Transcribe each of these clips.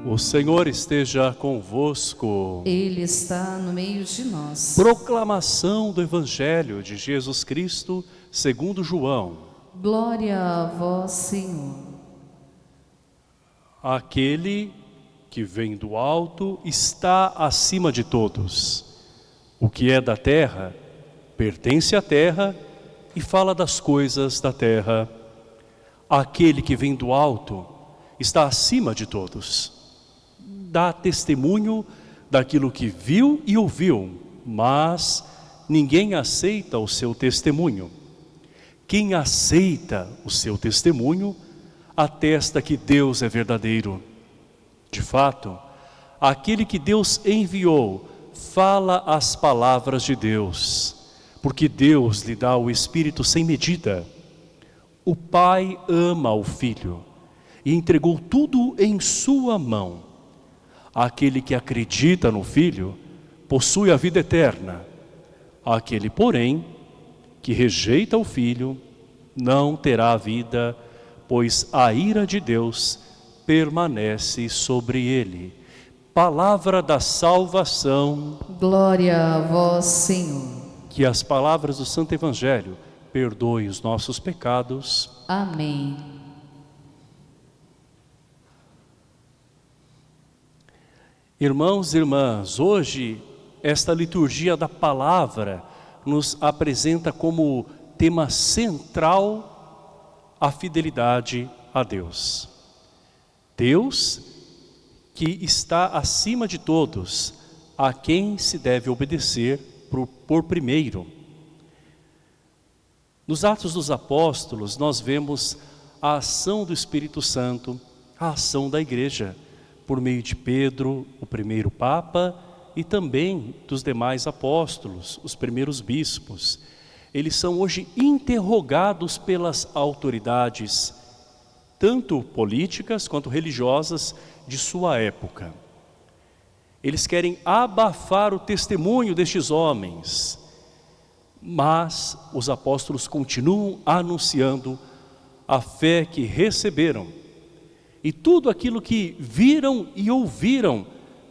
O Senhor esteja convosco. Ele está no meio de nós. Proclamação do Evangelho de Jesus Cristo segundo João. Glória a vós, Senhor. Aquele que vem do alto está acima de todos. O que é da terra pertence à terra e fala das coisas da terra. Aquele que vem do alto está acima de todos. Dá testemunho daquilo que viu e ouviu, mas ninguém aceita o seu testemunho. Quem aceita o seu testemunho atesta que Deus é verdadeiro. De fato, aquele que Deus enviou fala as palavras de Deus, porque Deus lhe dá o Espírito sem medida. O Pai ama o Filho e entregou tudo em sua mão. Aquele que acredita no Filho possui a vida eterna. Aquele, porém, que rejeita o Filho não terá vida, pois a ira de Deus permanece sobre ele. Palavra da salvação. Glória a vós, Senhor. Que as palavras do Santo Evangelho perdoem os nossos pecados. Amém. Irmãos e irmãs, hoje esta liturgia da palavra nos apresenta como tema central a fidelidade a Deus. Deus que está acima de todos, a quem se deve obedecer por primeiro. Nos Atos dos Apóstolos nós vemos a ação do Espírito Santo, a ação da igreja, por meio de Pedro, o primeiro Papa, e também dos demais apóstolos, os primeiros bispos. Eles são hoje interrogados pelas autoridades, tanto políticas quanto religiosas de sua época. Eles querem abafar o testemunho destes homens, mas os apóstolos continuam anunciando a fé que receberam e tudo aquilo que viram e ouviram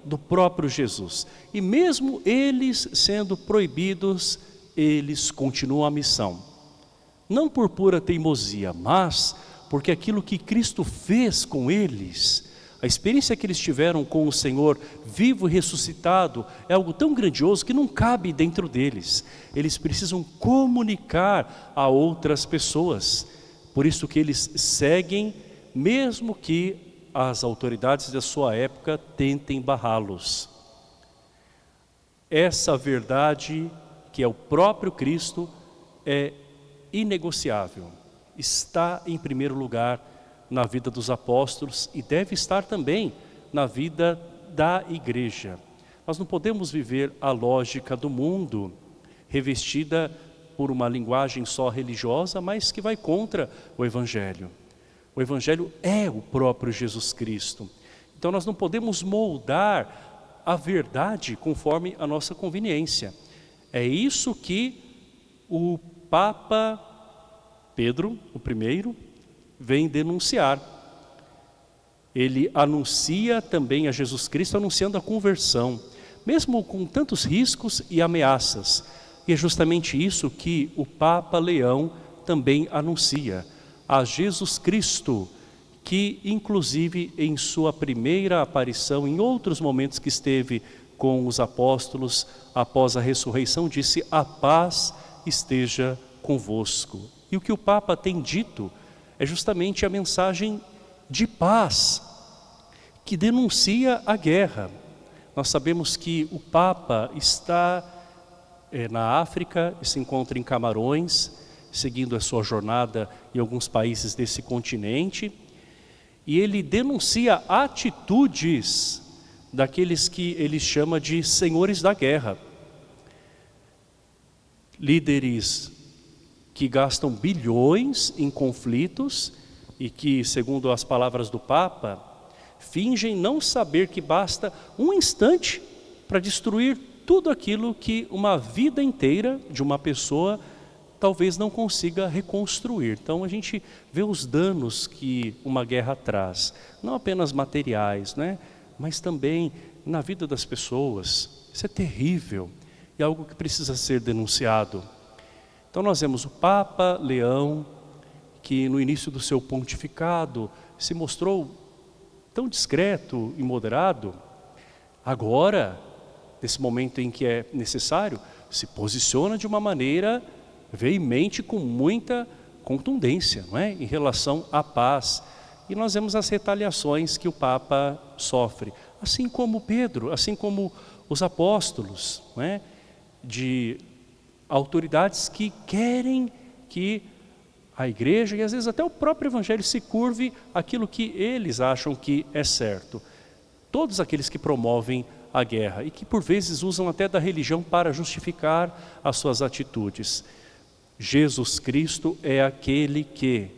do próprio Jesus. E mesmo eles sendo proibidos, eles continuam a missão. Não por pura teimosia, mas porque aquilo que Cristo fez com eles, a experiência que eles tiveram com o Senhor vivo e ressuscitado, é algo tão grandioso que não cabe dentro deles. Eles precisam comunicar a outras pessoas. Por isso que eles seguem, mesmo que as autoridades da sua época tentem barrá-los. Essa verdade, que é o próprio Cristo, é inegociável. Está em primeiro lugar na vida dos apóstolos e deve estar também na vida da igreja. Nós não podemos viver a lógica do mundo, revestida por uma linguagem só religiosa, mas que vai contra o Evangelho. O Evangelho é o próprio Jesus Cristo. Então nós não podemos moldar a verdade conforme a nossa conveniência. É isso que o Papa Pedro, o primeiro, vem denunciar. Ele anuncia também a Jesus Cristo, anunciando a conversão, mesmo com tantos riscos e ameaças. E é justamente isso que o Papa Leão também anuncia. A Jesus Cristo, que inclusive em sua primeira aparição, em outros momentos que esteve com os apóstolos, após a ressurreição, disse: a paz esteja convosco. E o que o Papa tem dito é justamente a mensagem de paz, que denuncia a guerra. Nós sabemos que o Papa está na África e se encontra em Camarões, seguindo a sua jornada em alguns países desse continente, e ele denuncia atitudes daqueles que ele chama de senhores da guerra. Líderes que gastam bilhões em conflitos e que, segundo as palavras do Papa, fingem não saber que basta um instante para destruir tudo aquilo que uma vida inteira de uma pessoa talvez não consiga reconstruir. Então a gente vê os danos que uma guerra traz, não apenas materiais, né? mas também na vida das pessoas. Isso é terrível e é algo que precisa ser denunciado. Então nós vemos o Papa Leão, que no início do seu pontificado se mostrou tão discreto e moderado. Agora, nesse momento em que é necessário, se posiciona de uma maneira veemente, com muita contundência, não é? Em relação à paz. E nós vemos as retaliações que o Papa sofre, assim como Pedro, assim como os apóstolos, não é? De autoridades que querem que a igreja e às vezes até o próprio evangelho se curve aquilo que eles acham que é certo. Todos aqueles que promovem a guerra e que por vezes usam até da religião para justificar as suas atitudes. Jesus Cristo é aquele que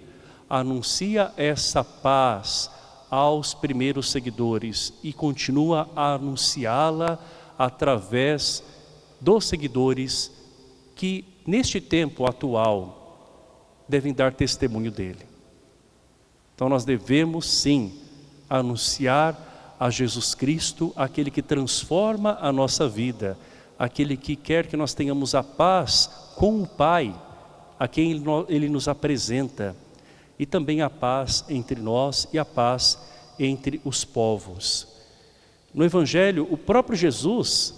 anuncia essa paz aos primeiros seguidores e continua a anunciá-la através dos seguidores que neste tempo atual devem dar testemunho dele. Então nós devemos sim anunciar a Jesus Cristo, aquele que transforma a nossa vida, aquele que quer que nós tenhamos a paz com o Pai, a quem ele nos apresenta, e também a paz entre nós e a paz entre os povos. No Evangelho, o próprio Jesus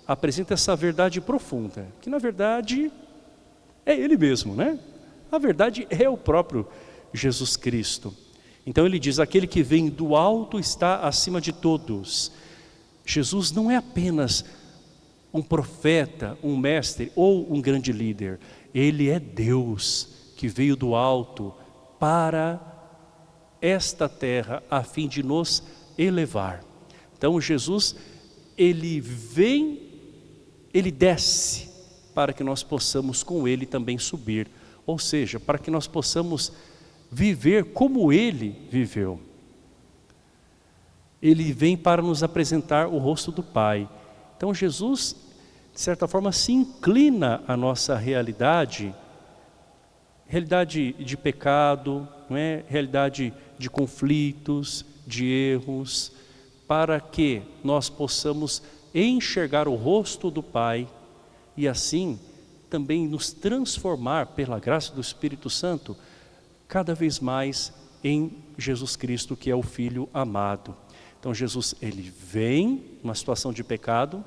apresenta essa verdade profunda, que na verdade é Ele mesmo, né? A verdade é o próprio Jesus Cristo. Então ele diz, aquele que vem do alto está acima de todos. Jesus não é apenas um profeta, um mestre ou um grande líder. Ele é Deus que veio do alto para esta terra a fim de nos elevar. Então Jesus, ele vem, ele desce para que nós possamos com ele também subir. Ou seja, para que nós possamos viver como ele viveu. Ele vem para nos apresentar o rosto do Pai. Então Jesus, de certa forma, se inclina à nossa realidade de pecado, não é? Realidade de conflitos, de erros, para que nós possamos enxergar o rosto do Pai e assim também nos transformar pela graça do Espírito Santo cada vez mais em Jesus Cristo, que é o Filho amado. Então Jesus, ele vem numa situação de pecado,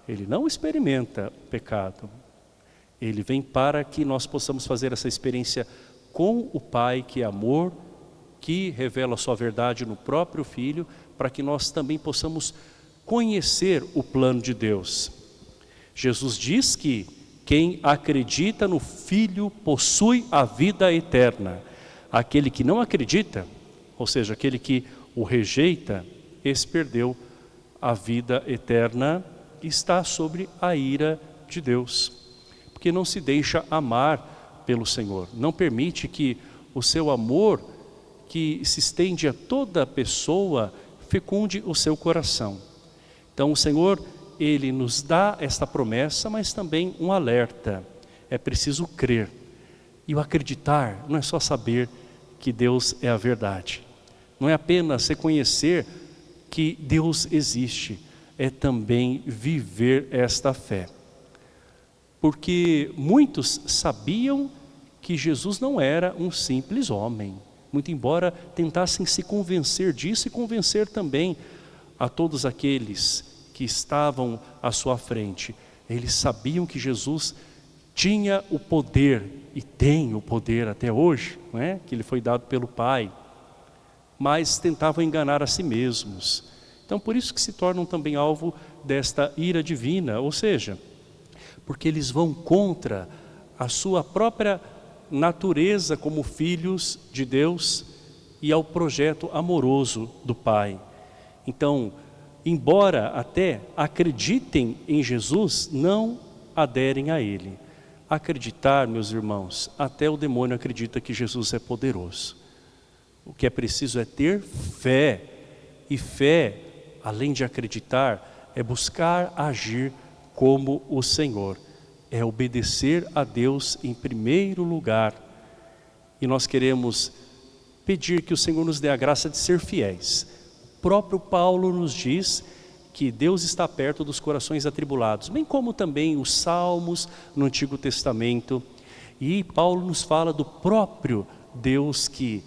ele não experimenta o pecado, ele vem para que nós possamos fazer essa experiência com o Pai, que é amor, que revela a sua verdade no próprio Filho, para que nós também possamos conhecer o plano de Deus. Jesus diz que quem acredita no Filho possui a vida eterna. Aquele que não acredita, ou seja, aquele que o rejeita, esse perdeu a vida eterna e está sobre a ira de Deus. Porque não se deixa amar pelo Senhor. Não permite que o seu amor, que se estende a toda pessoa, fecunde o seu coração. Então o Senhor, ele nos dá esta promessa, mas também um alerta. É preciso crer. E o acreditar não é só saber que Deus é a verdade. Não é apenas reconhecer que Deus existe. É também viver esta fé. Porque muitos sabiam que Jesus não era um simples homem. Muito embora tentassem se convencer disso e convencer também a todos aqueles que estavam à sua frente. Eles sabiam que Jesus tinha o poder, e tem o poder até hoje, não é? Que lhe foi dado pelo Pai, mas tentavam enganar a si mesmos. Então por isso que se tornam também alvo desta ira divina, ou seja, porque eles vão contra a sua própria natureza como filhos de Deus e ao projeto amoroso do Pai. Então, embora até acreditem em Jesus, não aderem a Ele. Acreditar, meus irmãos, até o demônio acredita que Jesus é poderoso. O que é preciso é ter fé. E fé, além de acreditar, é buscar agir como o Senhor. É obedecer a Deus em primeiro lugar. E nós queremos pedir que o Senhor nos dê a graça de ser fiéis. próprio Paulo nos diz que Deus está perto dos corações atribulados, bem como também os Salmos no Antigo Testamento. E Paulo nos fala do próprio Deus que,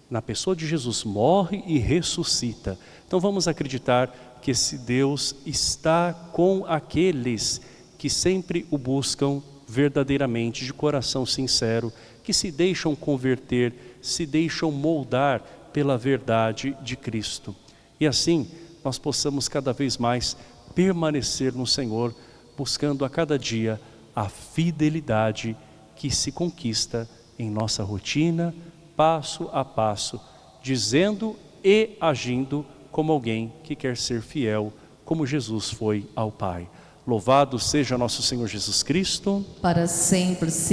na pessoa de Jesus, morre e ressuscita. Então vamos acreditar que esse Deus está com aqueles que sempre o buscam verdadeiramente, de coração sincero, que se deixam converter, se deixam moldar pela verdade de Cristo. E assim nós possamos cada vez mais permanecer no Senhor, buscando a cada dia a fidelidade que se conquista em nossa rotina, passo a passo, dizendo e agindo como alguém que quer ser fiel, como Jesus foi ao Pai. Louvado seja nosso Senhor Jesus Cristo. Para sempre